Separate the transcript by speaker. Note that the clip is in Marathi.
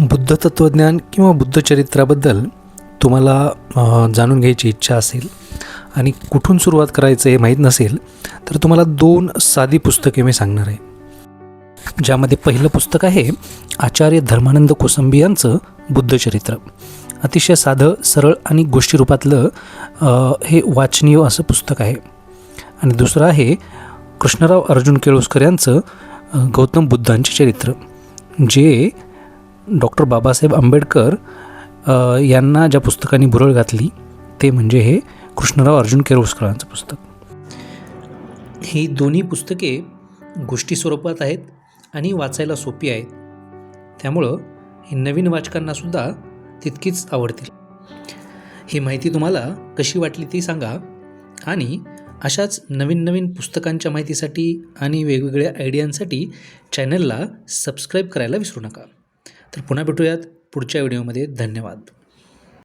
Speaker 1: बुद्ध तत्त्वज्ञान किंवा बुद्ध चरित्राबद्दल तुम्हाला जाणून घ्यायची इच्छा असेल आणि कुठून सुरुवात करायचं हे माहीत नसेल तर तुम्हाला 2 साधी पुस्तके मी सांगणार आहे. ज्यामध्ये पहिलं पुस्तक आहे आचार्य धर्मानंद कोसंबी यांचं बुद्धचरित्र. अतिशय साधं, सरळ आणि गोष्टी रूपातलं हे वाचनीय असं पुस्तक आहे. आणि दुसरं आहे कृष्णराव अर्जुन केळुस्कर यांचं गौतम बुद्धांचे चरित्र, जे डॉक्टर बाबासाहेब आंबेडकर यांना ज्या पुस्तकांनी भुरळ घातली ते म्हणजे हे कृष्णराव अर्जुन केळुस्करांचं पुस्तक. ही दोन्ही पुस्तके गोष्टी स्वरूपात आहेत आणि वाचायला सोपी आहेत, त्यामुळं ही नवीन वाचकांनासुद्धा तितकीच आवडतील. ही माहिती तुम्हाला कशी वाटली ती सांगा आणि अशाच नवीन नवीन पुस्तकांच्या माहितीसाठी आणि वेगवेगळ्या आयडियांसाठी चॅनलला सबस्क्राईब करायला विसरू नका. तर पुन्हा भेटूयात पुढच्या व्हिडिओमध्ये. धन्यवाद.